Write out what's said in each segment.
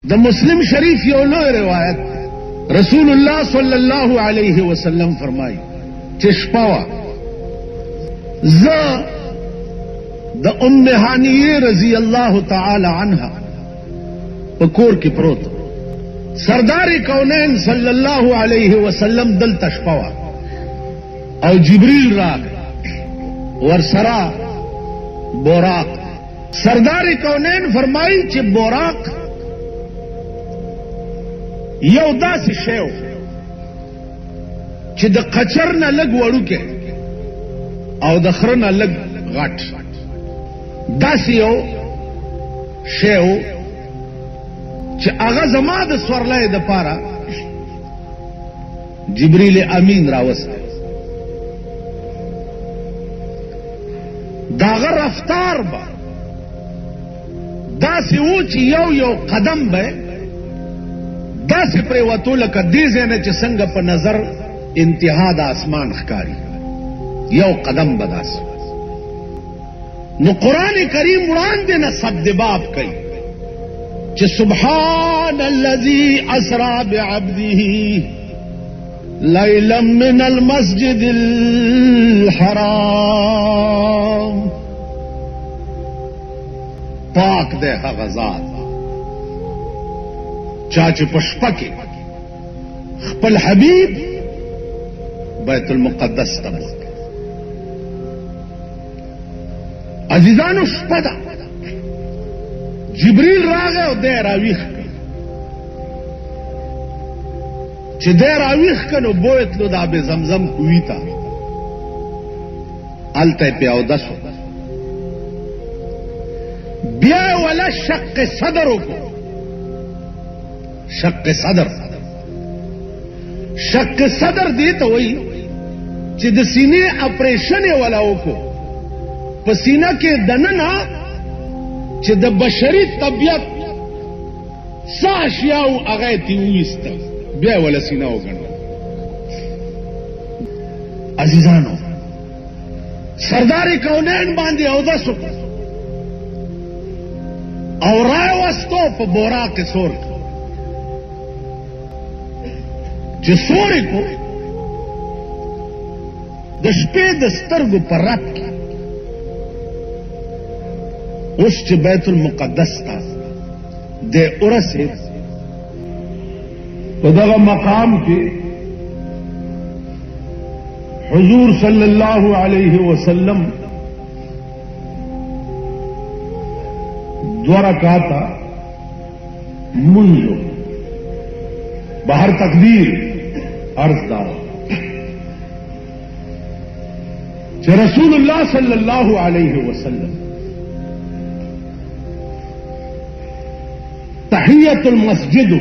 د مسلم شریف you لوی روایت رسول الله صلی الله علیه وسلم فرمایي چې شپه وه زه د ام هانیه رضی الله تعالی عنها په کور کې پروت سردار کونین صلی الله علیه وسلم دلته شپه وه او جبریل راغی ورسره براق سردار کونین فرمایي چې براق یو داسې شی و چې د قچر نه لږ وړوکی او د خره نه لږ غټ داسې یو شی و چې هغه زما د سورلۍ دپاره جبریل امین راوستی د هغه رفتار به داسې و چې یو قدم به داسې پرېوتو لکه دې ځای نه چې څنګه په نظر انتها د اسمان ښکاري یو قدم به داسې نو قرآن کریم وړاندې نه سد باب کوي چې سبحان الذي اسرا بعبده لیلا من المسجد الحرام پاک دے هغه ذات چا چې په شپه کې خپل حبیب بیت المقدس ته بوت عزیزانو شپه ده جبریل راغی او دی راویښ کړ چې دی راویښ کړ نو بوتلو د آب زمزم کوی ته هلته یې پیاوده شو بیا یې وله شق صدر وکړو شق صدر دې ته وایي چې د سینې اپریشن یې وله وکړو په سینه کې دننه چې د بشري طبیعت څه اشیاو هغه یې ترې وویستل بیا یې وله سینه وګڼله عزیزانو سردار کونین باندې اودس وکړو او راوستو په بورا کې سور کړ چې سورې کو د شپې د سترګو په رپ کې اوس چې بیت المقدس ته دی ورسېد په دغه مقام کې حضور صلی الله علیه وسلم 2 رکعاته منځو بهر تقدیر عرض دار چې رسول الله صلی الله علیه وسلم تحیت المسجد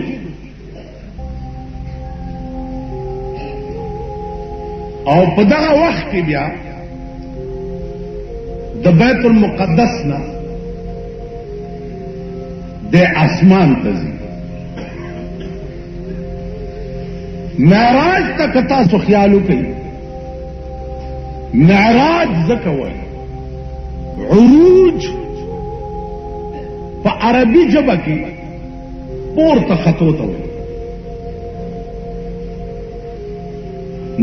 او په دغه وخت کې بیا د بیت المقدس نه د اسمان ته ځي معراج ته که تاسو خیال وکئ معراج ځکه وایي عروج په عربي ژبه کې پورته ختو ته وایي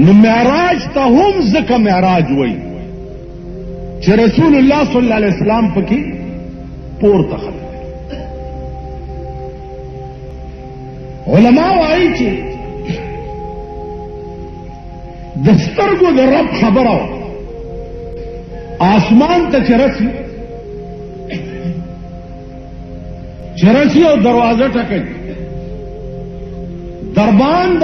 نو معراج ته هم ځکه معراج وایي چې رسول الله صلی الله علیه وسلم پکې پورته ختو علماء وایي چې د سترګو د رب خبره آسمان ته چې رسی او دروازه ټکوي دربان د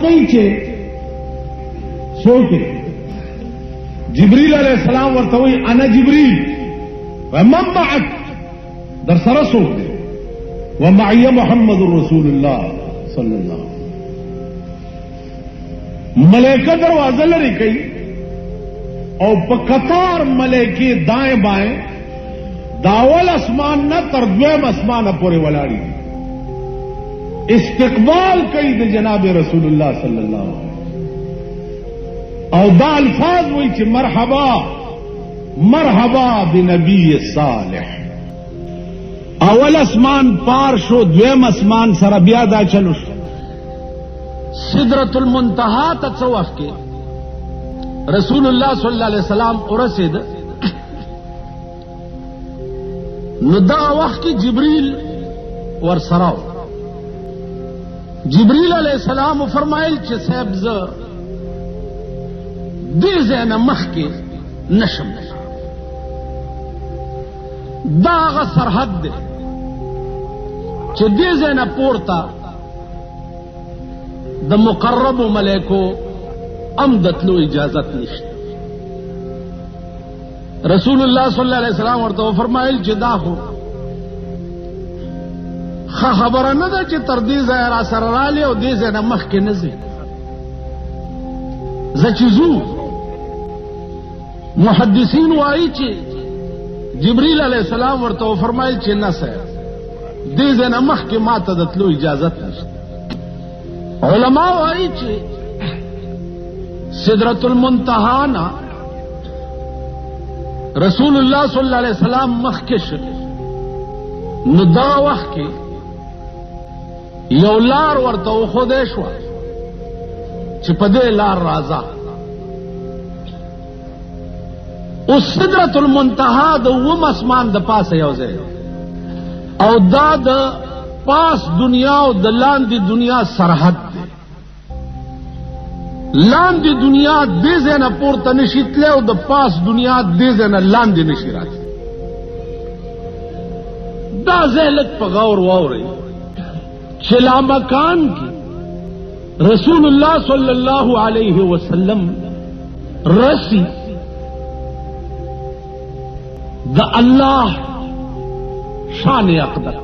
کوي چې څوک جبريل علیہ السلام ورته وایي انا جبريل ومن معك در سره څوک دی ومعي محمد رسول الله صلی الله علیه ملائکه دروازه لري کوي او په قطار ملائکه دائیں بائیں داول اسمان نه تر دویم اسمان پورې ولاړي استقبال کوي د جناب رسول الله صلی الله علیه او دا الفاظ وایي چې مرحبا مرحبا بنبی صالح اول اسمان پار شو، دویم اسمان سره بیا دا چلو شو. سدرۃ المنتہا ته څه وخت کې رسول الله صلی الله علیه وسلم ورسید، نو دا وخت کې جبريل ورسره. جبريل علیہ السلام فرمایل چې صاحب زه دې ځای نه مخکې نشم، دا هغه سرحد دی چې دې ځای نه پورته د مقربو ملائکو ام دتلو اجازت نشته. رسول الله صلی الله علیه وسلم ورته فرمایل چې دا خو خبره نه ده چې تر دې ځای را سره رالی او دې ځای نه مخکې نه ځي. زه چې ځو محدثین وایي چې جبريل علیہ السلام ورته فرمایل چې نه صاحب دې ځای نه مخکې ما ته د تلو اجازت نشته. علما وایي چې سدرۃ المنتہا نه رسول الله صلی الله علیه وسلم مخکې شو، نو دا وخت کې یو لار ورته وښودی شوه چې په دې لار راځه. اوس سدرۃ المنتہا د اووم اسمان د پاسه یو ځای او دا د پاس دنیا او د لاندې دنیا سرحد دی. لاندې دنیا دې ځای نه پورته نشي تللی او د پاس دنیا دې ځای نه لاندې نشي راتلی. دا ځای لږ په غور واورئ چې لامکان کې رسول الله صلی الله علیه وسلم رسی د الله شان اقدر.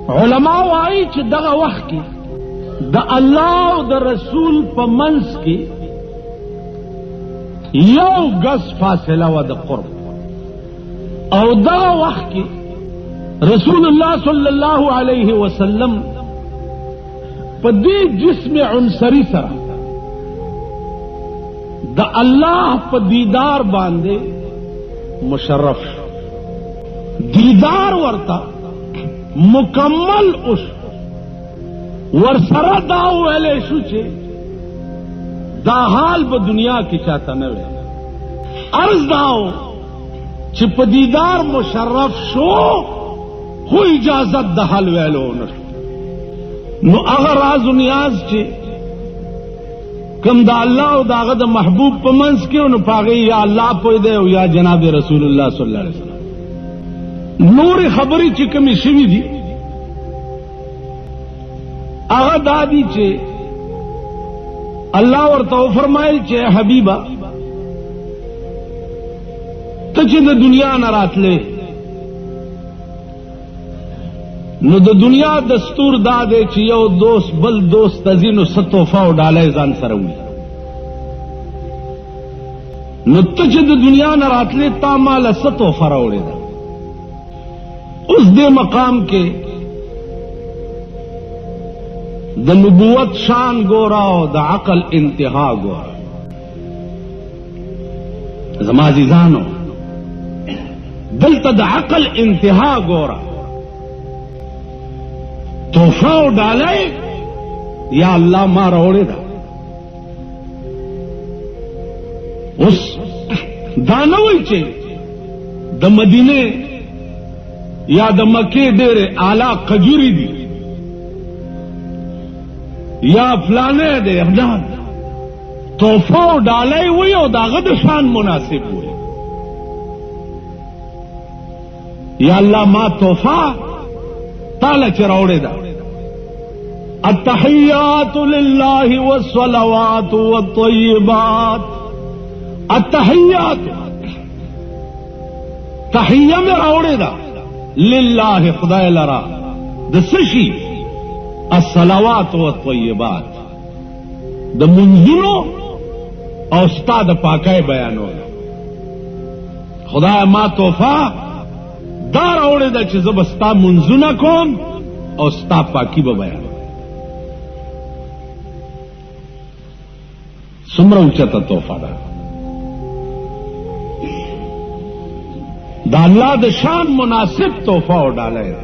علماء وایي چې دغه وخت کې د الله او د رسول په منځ کې یو گز فاصله و د قرب، او دغه وخت کې رسول الله صلی الله علیه وسلم په دې جسم عنصری سره د الله په دیدار باندې مشرف شو. دیدار ورته مکمل اوس ورسره دا ویلې شو چې دا حال په دنیا کې چاته نه وي. عرض داو چې په دیدار مشرف شو خو اجازت د حل ویلو نشو. نو هغه راز و نیاز چې کم د الله او داغه د محبوب په منځ کې نو پاغي یا الله پوي دی او یا جناب رسول الله صلی الله علیه وسلم. نور خبرې چې کومې شوي دي هغه دا دي چې الله ورته فرمایل چې حبیبا ته چې د دنیا نه راتلې نو د دنیا دستور دا دی چې یو دوست بل دوست تزینو څه تحفه او ډالۍ ځان سره وي. نو ته چې د دنیا نه راتلې تا ماله څه تحفه راوړې ده. اس دے مقام کے د نبوت شان گورا او د عقل انتہا گورا. زما عزیزانو دلته د عقل انتہا گورا، تحفه او ډالۍ یا الله ما راوړې ده. اوس دا نه وایي چې د مدینه یا د مکې ډېرې اعلی قجوري دي یا فلانه دی افلان، تحفه او ډالۍ وي او داغه د شان مناسب وي. یا الله ما تحفه تاله چې راوړې ده. التحیات لله والصلوات والطیبات. التحیات تحیه مې راوړې ده لله خدای لرا د سشي الصلوات والطیبات د منځونو او ستا د پاکۍ بیانول. خدای ما تحفه دا راوړې ده چې زه به ستا منځونه کوم او ستا پاکي به بیانوم. څومره اوچته تحفه ده. دا الله د شان مناسب تحفه او ډالۍ ده.